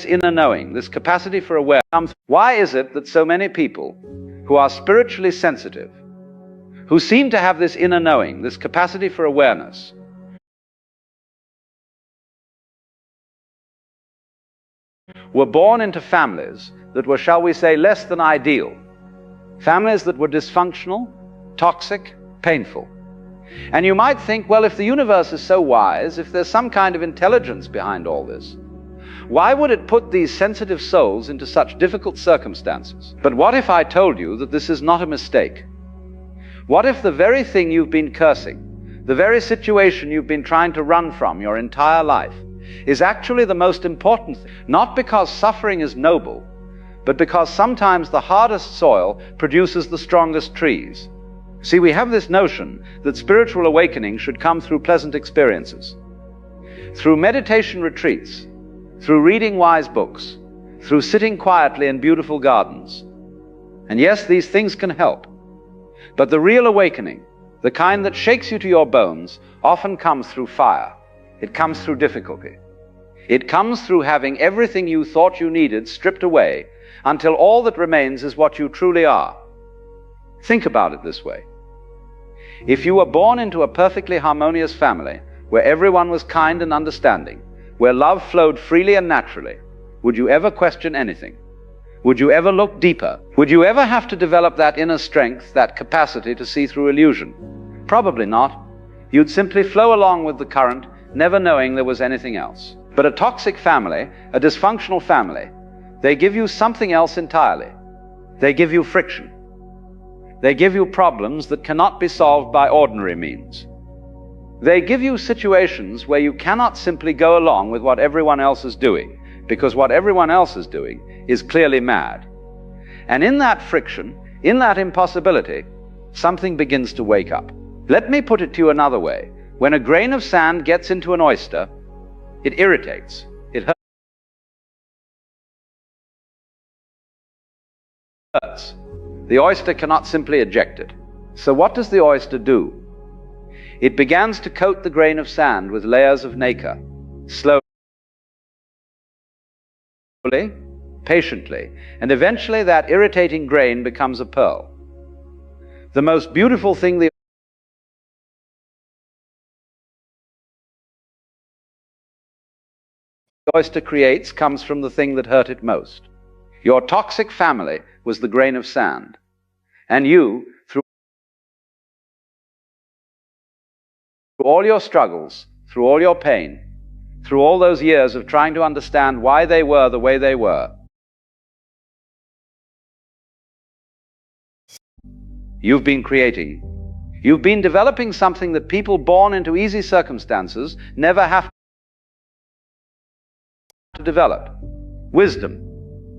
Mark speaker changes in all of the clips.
Speaker 1: inner knowing, this capacity for awareness. Why is it that so many people who are spiritually sensitive, who seem to have this inner knowing, this capacity for awareness, were born into families that were, shall we say, less than ideal, families that were dysfunctional, toxic, painful? And you might think, well, if the universe is so wise, if there's some kind of intelligence behind all this, why would it put these sensitive souls into such difficult circumstances? But what if I told you that this is not a mistake? What if the very thing you've been cursing, the very situation you've been trying to run from your entire life, is actually the most important thing? Not because suffering is noble, but because sometimes the hardest soil produces the strongest trees. See, we have this notion that spiritual awakening should come through pleasant experiences, through meditation retreats, through reading wise books, through sitting quietly in beautiful gardens. And yes, these things can help. But the real awakening, the kind that shakes you to your bones, often comes through fire. It comes through difficulty. It comes through having everything you thought you needed stripped away until all that remains is what you truly are. Think about it this way. If you were born into a perfectly harmonious family, where everyone was kind and understanding, where love flowed freely and naturally, would you ever question anything? Would you ever look deeper? Would you ever have to develop that inner strength, that capacity to see through illusion? Probably not. You'd simply flow along with the current, never knowing there was anything else. But a toxic family, a dysfunctional family, they give you something else entirely. They give you friction. They give you problems that cannot be solved by ordinary means. They give you situations where you cannot simply go along with what everyone else is doing, because what everyone else is doing is clearly mad. And in that friction, in that impossibility, something begins to wake up. Let me put it to you another way. When a grain of sand gets into an oyster, it irritates, it hurts. The oyster cannot simply eject it. So what does the oyster do? It begins to coat the grain of sand with layers of nacre, slowly, patiently, and eventually that irritating grain becomes a pearl. The most beautiful thing the oyster creates comes from the thing that hurt it most. Your toxic family was the grain of sand, and you, through all your struggles, through all your pain, through all those years of trying to understand why they were the way they were, you've been creating. You've been developing something that people born into easy circumstances never have to develop. Wisdom,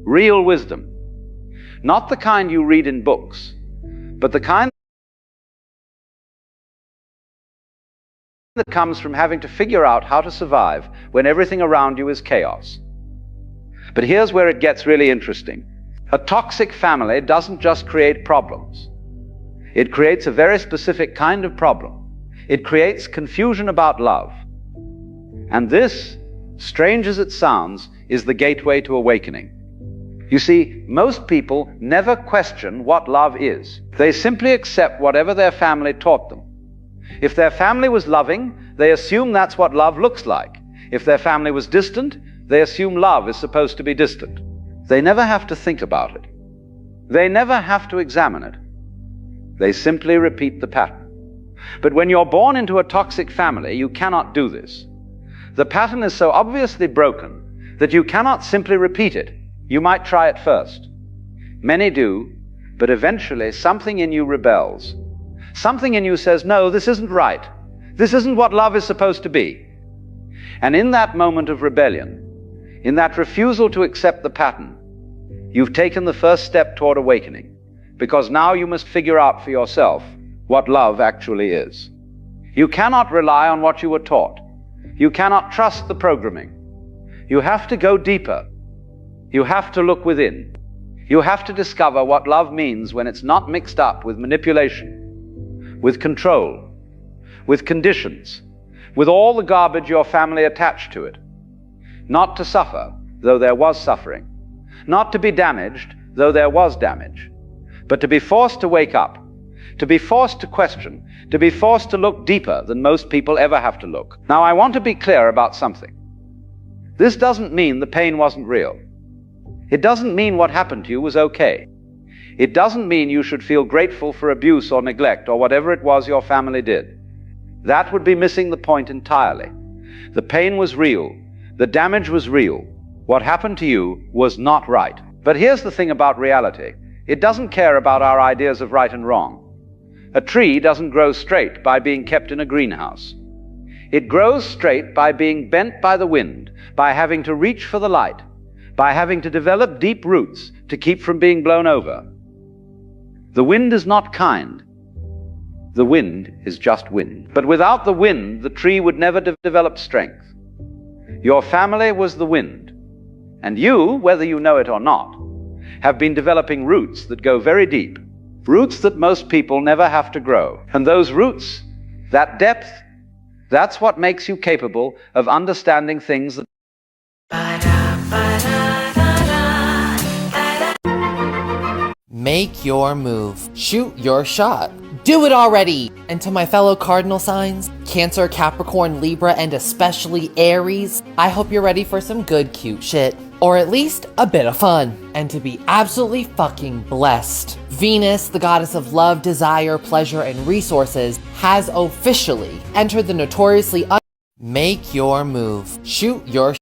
Speaker 1: real wisdom. Not the kind you read in books, but the kind that comes from having to figure out how to survive when everything around you is chaos. But here's where it gets really interesting. A toxic family doesn't just create problems. It creates a very specific kind of problem. It creates confusion about love. And this, strange as it sounds, is the gateway to awakening. You see, most people never question what love is. They simply accept whatever their family taught them. If their family was loving, they assume that's what love looks like. If their family was distant, they assume love is supposed to be distant. They never have to think about it. They never have to examine it. They simply repeat the pattern. But when you're born into a toxic family, you cannot do this. The pattern is so obviously broken that you cannot simply repeat it. You might try it first. Many do, but eventually something in you rebels. Something in you says, no, this isn't right. This isn't what love is supposed to be. And in that moment of rebellion, in that refusal to accept the pattern, you've taken the first step toward awakening, because now you must figure out for yourself what love actually is. You cannot rely on what you were taught. You cannot trust the programming. You have to go deeper. You have to look within. You have to discover what love means when it's not mixed up with manipulation, with control, with conditions, with all the garbage your family attached to it. Not to suffer. though there was suffering. Not to be damaged, though there was damage. But to be forced to wake up, to be forced to question, to be forced to look deeper than most people ever have to look. Now, I want to be clear about something. This doesn't mean the pain wasn't real. It doesn't mean what happened to you was okay. It doesn't mean you should feel grateful for abuse or neglect or whatever it was your family did. That would be missing the point entirely. The pain was real. The damage was real. What happened to you was not right. But here's the thing about reality. It doesn't care about our ideas of right and wrong. A tree doesn't grow straight by being kept in a greenhouse. It grows straight by being bent by the wind, by having to reach for the light, by having to develop deep roots to keep from being blown over. The wind is not kind. The wind is just wind. But without the wind, the tree would never develop strength. Your family was the wind. And you, whether you know it or not, have been developing roots that go very deep. Roots that most people never have to grow. And those roots, that depth, that's what makes you capable of understanding things that...
Speaker 2: Make your move. Shoot your shot. Do it already! And to my fellow cardinal signs, Cancer, Capricorn, Libra, and especially Aries, I hope you're ready for some good cute shit. Or at least a bit of fun. And to be absolutely fucking blessed. Venus, the goddess of love, desire, pleasure, and resources, has officially entered the notoriously Make your move. Shoot your